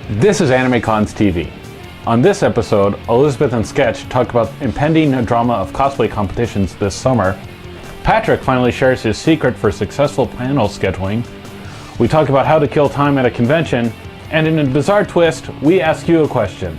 This is AnimeCons TV. On this episode, Elizabeth and Sketch talk about impending drama of cosplay competitions this summer. Patrick finally shares his secret for successful panel scheduling. We talk about how to kill time at a convention, and in a bizarre twist, we ask you a question.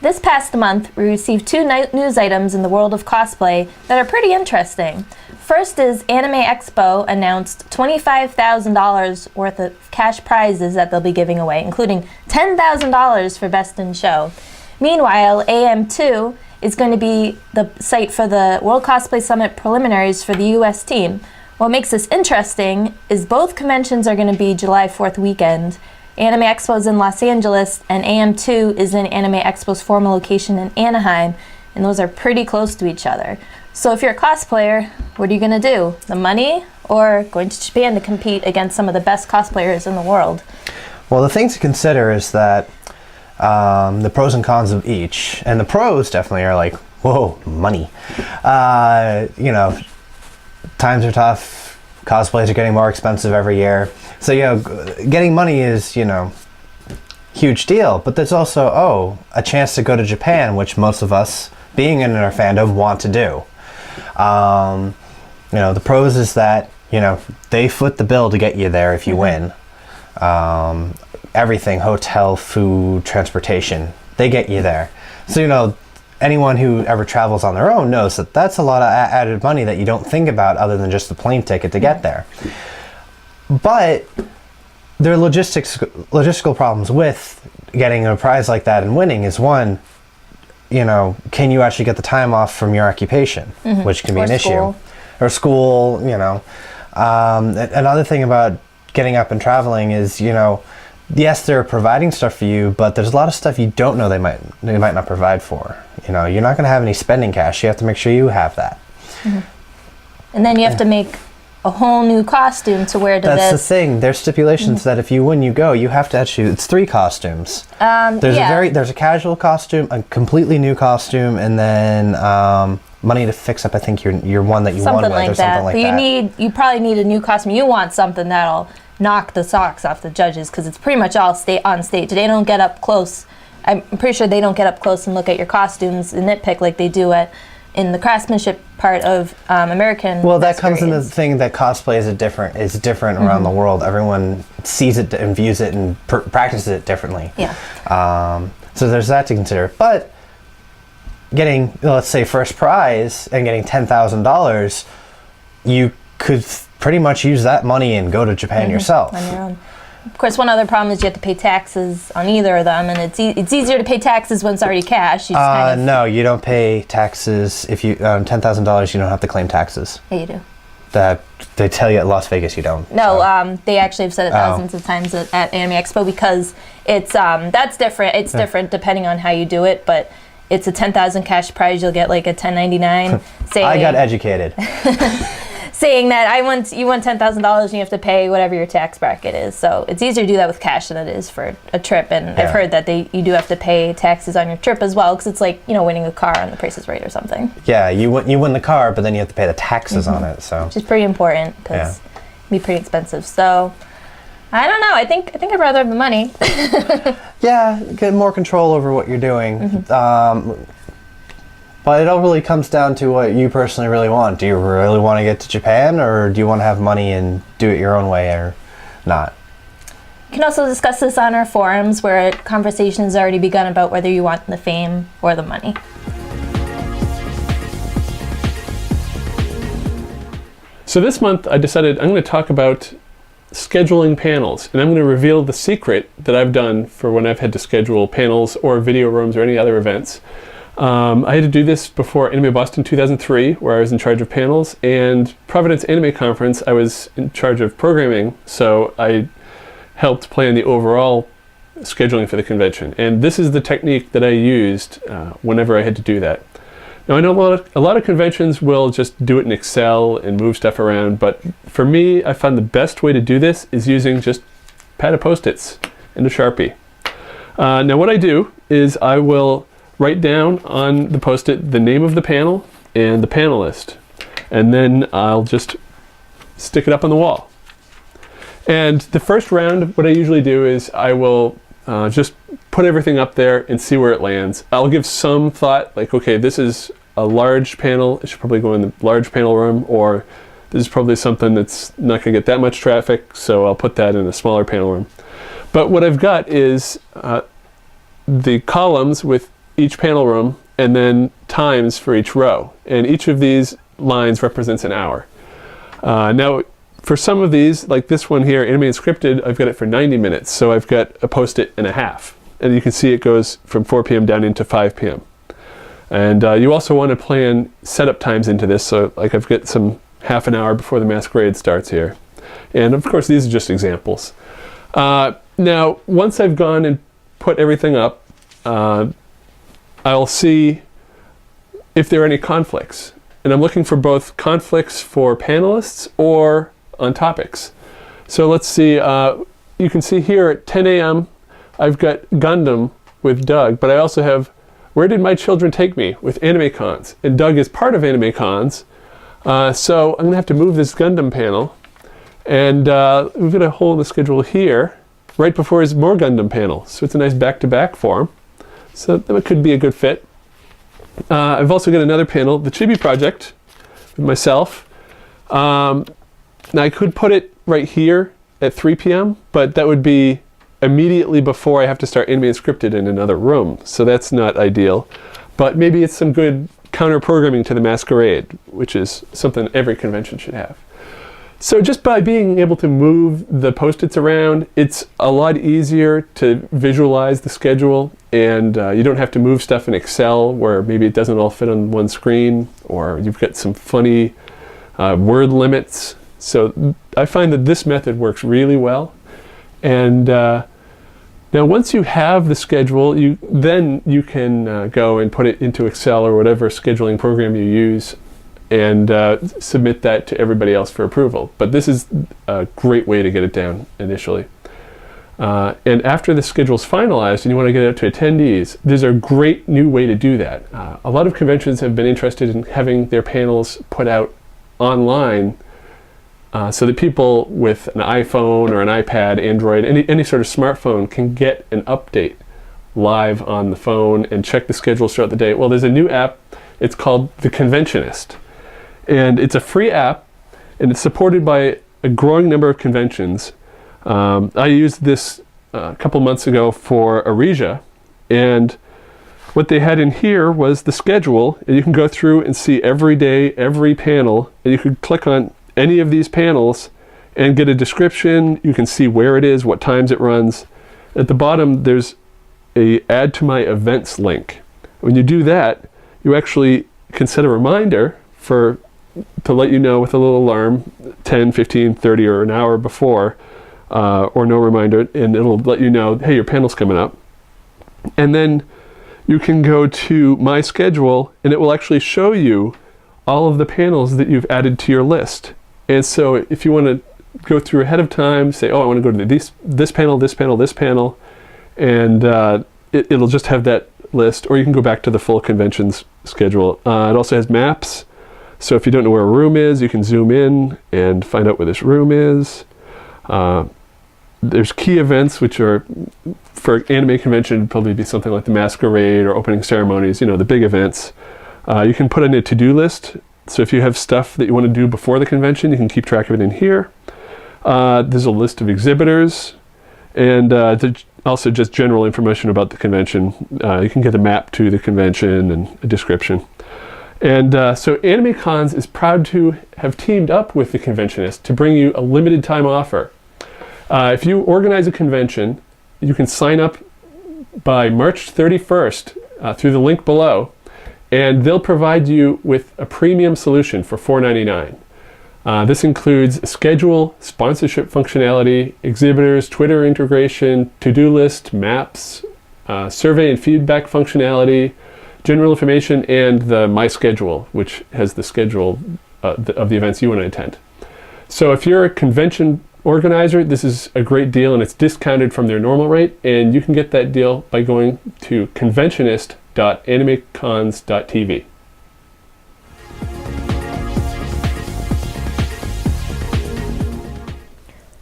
This past month, we received two news items in the world of cosplay that are pretty interesting. First is Anime Expo announced $25,000 worth of cash prizes that they'll be giving away, including $10,000 for Best in Show. Meanwhile, AM2 is going to be the site for the World Cosplay Summit preliminaries for the US team. What makes this interesting is both conventions are going to be July 4th weekend. Anime Expo is in Los Angeles, and AM2 is in Anime Expo's former location in Anaheim, and those are pretty close to each other. So if you're a cosplayer, what are you going to do? The money, or going to Japan to compete against some of the best cosplayers in the world? Well, the thing to consider is that the pros and cons of each, and the pros definitely are like, whoa, money. Times are tough, cosplays are getting more expensive every year. So, getting money is, huge deal. But there's also, a chance to go to Japan, which most of us, being in our fandom, want to do. The pros is that, they foot the bill to get you there if you win. Everything, hotel, food, transportation, they get you there. So, anyone who ever travels on their own knows that that's a lot of added money that you don't think about other than just the plane ticket to get there. But there are logistical problems with getting a prize like that and winning is one, can you actually get the time off from your occupation, which can be an issue. Or school, Another thing about getting up and traveling is, yes, they're providing stuff for you, but there's a lot of stuff you don't know they might not provide for. You're not going to have any spending cash. You have to make sure you have that. And then you have to make a whole new costume to wear to this. That's the thing. There's stipulations that if you win, you go. You have to actually. It's 3 costumes. There's a casual costume, a completely new costume, and then money to fix up. I think your one that you won with, or something like that. You probably need a new costume. You want something that'll knock the socks off the judges because it's pretty much all on stage. They don't get up close. I'm pretty sure they don't get up close and look at your costumes and nitpick like they do in the craftsmanship part of American. Well, that comes in the thing that cosplay is different around the world. Everyone sees it and views it and practices it differently. Yeah. So there's that to consider. But getting, let's say, first prize and getting $10,000, you could pretty much use that money and go to Japan yourself. On your own. Of course, one other problem is you have to pay taxes on either of them, and it's easier to pay taxes when it's already cash. No, you don't pay taxes. If you $10,000, you don't have to claim taxes. Yeah, you do. That they tell you at Las Vegas you don't. No, so. They actually have said it thousands of times at Anime Expo because it's that's different. It's different depending on how you do it, but it's a $10,000 cash prize. You'll get like a 1099. I got educated. Saying that you won $10,000 and you have to pay whatever your tax bracket is. So it's easier to do that with cash than it is for a trip. And I've heard that you do have to pay taxes on your trip as well because it's like winning a car on The Price is Right or something. Yeah, you win the car, but then you have to pay the taxes on it. So which is pretty important because it can be pretty expensive. So I don't know. I think I'd rather have the money. Yeah, get more control over what you're doing. But it all really comes down to what you personally really want. Do you really want to get to Japan, or do you want to have money and do it your own way, or not? You can also discuss this on our forums, where conversation has already begun about whether you want the fame or the money. So this month I decided I'm going to talk about scheduling panels, and I'm going to reveal the secret that I've done for when I've had to schedule panels or video rooms or any other events. I had to do this before Anime Boston 2003, where I was in charge of panels, and Providence Anime Conference, I was in charge of programming, so I helped plan the overall scheduling for the convention. And this is the technique that I used whenever I had to do that. Now I know a lot of conventions will just do it in Excel and move stuff around, but for me, I found the best way to do this is using just pad of Post-its and a Sharpie. Now what I do is I will write down on the Post-it the name of the panel and the panelist, and then I'll just stick it up on the wall. And the first round, what I usually do is I will just put everything up there and see where it lands. I'll give some thought, like, okay, this is a large panel, it should probably go in the large panel room, or this is probably something that's not going to get that much traffic, so I'll put that in a smaller panel room. But what I've got is the columns with each panel room, and then times for each row. And each of these lines represents an hour. Now, for some of these, like this one here, Animated Scripted, I've got it for 90 minutes, so I've got a Post-it and a half. And you can see it goes from 4 p.m. down into 5 p.m. And you also want to plan setup times into this, so like I've got some half an hour before the masquerade starts here. And of course, these are just examples. Now, once I've gone and put everything up, I'll see if there are any conflicts. And I'm looking for both conflicts for panelists or on topics. So let's see, you can see here at 10 a.m. I've got Gundam with Doug, but I also have Where Did My Children Take Me with AnimeCons. And Doug is part of AnimeCons, so I'm going to have to move this Gundam panel. And we've got a hole in the schedule here, right before his more Gundam panel. So it's a nice back-to-back for him. So that could be a good fit. I've also got another panel, the Chibi Project, with myself. Now I could put it right here at 3 p.m., but that would be immediately before I have to start Animated Scripted in another room, so that's not ideal. But maybe it's some good counter-programming to the masquerade, which is something every convention should have. So just by being able to move the Post-its around, it's a lot easier to visualize the schedule, and you don't have to move stuff in Excel where maybe it doesn't all fit on one screen, or you've got some funny word limits. So I find that this method works really well. And now once you have the schedule, then you can go and put it into Excel or whatever scheduling program you use, and submit that to everybody else for approval. But this is a great way to get it down initially. And after the schedule's finalized and you want to get it out to attendees, there's a great new way to do that. A lot of conventions have been interested in having their panels put out online, so that people with an iPhone or an iPad, Android, any sort of smartphone can get an update live on the phone and check the schedules throughout the day. Well, there's a new app. It's called the Conventionist. And it's a free app, and it's supported by a growing number of conventions. I used this a couple months ago for Aresia, and what they had in here was the schedule, and you can go through and see every day, every panel, and you could click on any of these panels and get a description. You can see where it is, what times it runs. At the bottom, there's a Add to My Events link. When you do that, you actually can set a reminder to let you know with a little alarm 10, 15, 30, or an hour before, or no reminder, and it'll let you know, hey, your panel's coming up. And then you can go to My Schedule, and it will actually show you all of the panels that you've added to your list. And so if you want to go through ahead of time, say, oh, I want to go to this panel, this panel, this panel, and it'll just have that list, or you can go back to the full conventions schedule. It also has maps, so if you don't know where a room is, you can zoom in and find out where this room is. There's key events, which are, for anime convention, it'd probably be something like the masquerade or opening ceremonies, the big events. You can put in a to-do list. So if you have stuff that you want to do before the convention, you can keep track of it in here. There's a list of exhibitors, and also just general information about the convention. You can get a map to the convention and a description. And so AnimeCons is proud to have teamed up with the Conventionist to bring you a limited time offer. If you organize a convention, you can sign up by March 31st through the link below. and they'll provide you with a premium solution for $4.99. This includes schedule, sponsorship functionality, exhibitors, Twitter integration, to-do list, maps, survey and feedback functionality, general information, and the My Schedule, which has the schedule of the events you want to attend. So if you're a convention organizer, this is a great deal, and it's discounted from their normal rate, and you can get that deal by going to conventionist.animecons.tv.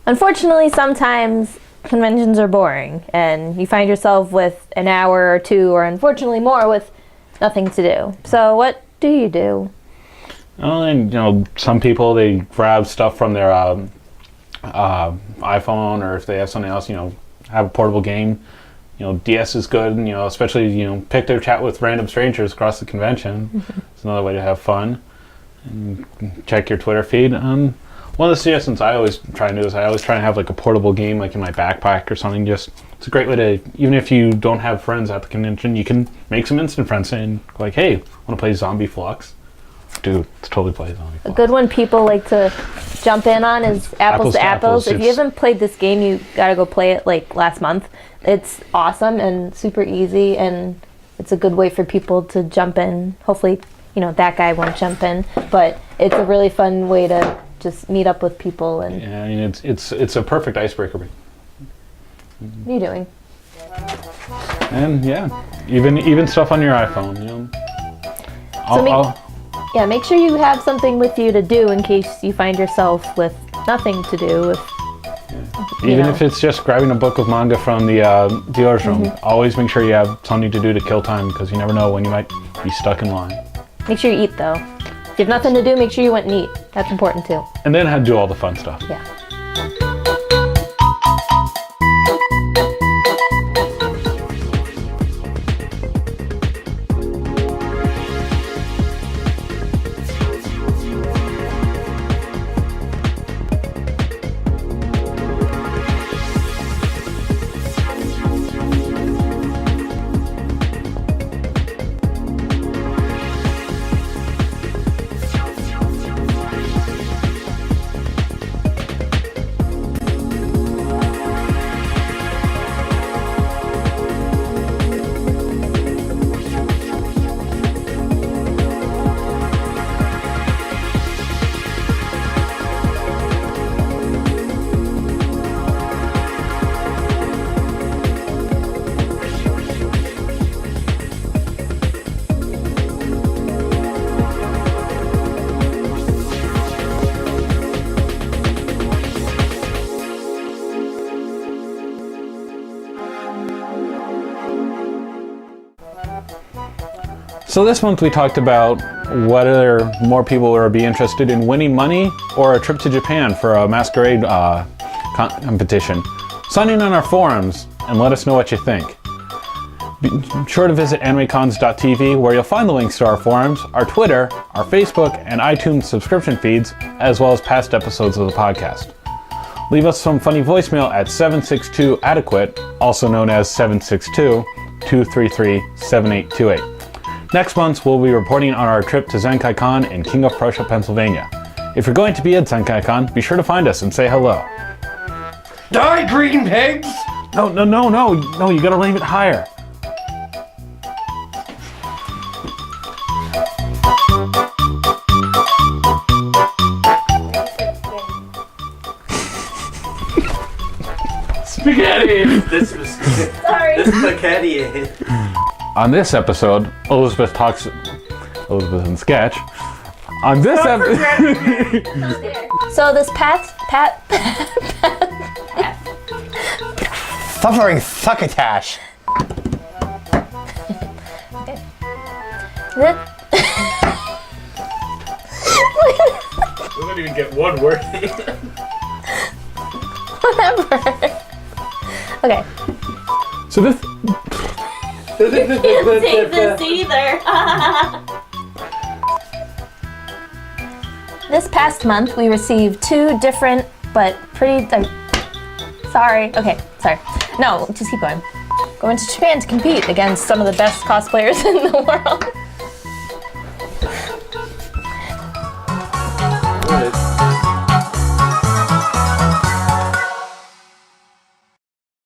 Unfortunately, sometimes conventions are boring, and you find yourself with an hour or two, or unfortunately more, with nothing to do. So what do you do? Well, and some people, they grab stuff from their iPhone, or if they have something else, have a portable game. DS is good, and especially pick their chat with random strangers across the convention. It's another way to have fun. And check your Twitter feed. One of the suggestions I always try and do is I always try and have like a portable game like in my backpack or something. Just it's a great way to, even if you don't have friends at the convention, you can make some instant friends and like, hey, want to play Zombie Flux? Dude, let's totally play Zombie Flux. A good one people like to jump in on is Apples to Apples. If you haven't played this game, you gotta go play it like last month. It's awesome and super easy, and it's a good way for people to jump in. Hopefully, that guy won't jump in, but it's a really fun way to just meet up with people. And yeah, I mean, it's a perfect icebreaker. What are you doing? And yeah, even stuff on your iPhone. Yeah, make sure you have something with you to do in case you find yourself with nothing to do. Even if it's just grabbing a book of manga from the dealer's room, always make sure you have something to do to kill time, because you never know when you might be stuck in line. Make sure you eat, though. If you have nothing to do, make sure you went and eat. That's important, too. And then do all the fun stuff. Yeah. So this month we talked about whether more people would be interested in winning money or a trip to Japan for a masquerade competition. Sign in on our forums and let us know what you think. Be sure to visit AnimeCons.tv, where you'll find the links to our forums, our Twitter, our Facebook, and iTunes subscription feeds, as well as past episodes of the podcast. Leave us some funny voicemail at 762-ADEQUATE, also known as 762-233-7828. Next month, we'll be reporting on our trip to ZenkaiCon in King of Prussia, Pennsylvania. If you're going to be at ZenkaiCon, be sure to find us and say hello. Die, green pigs! No, you gotta leave it higher. Spaghetti! This was Sorry. this spaghetti. On this episode, Elizabeth and Sketch. On this episode, So this Stop throwing succotash. We wouldn't even get one word. Whatever. Okay. So this. Take this either. This past month, we received two different but pretty. Sorry. No, just keep going. Going to Japan to compete against some of the best cosplayers in the world.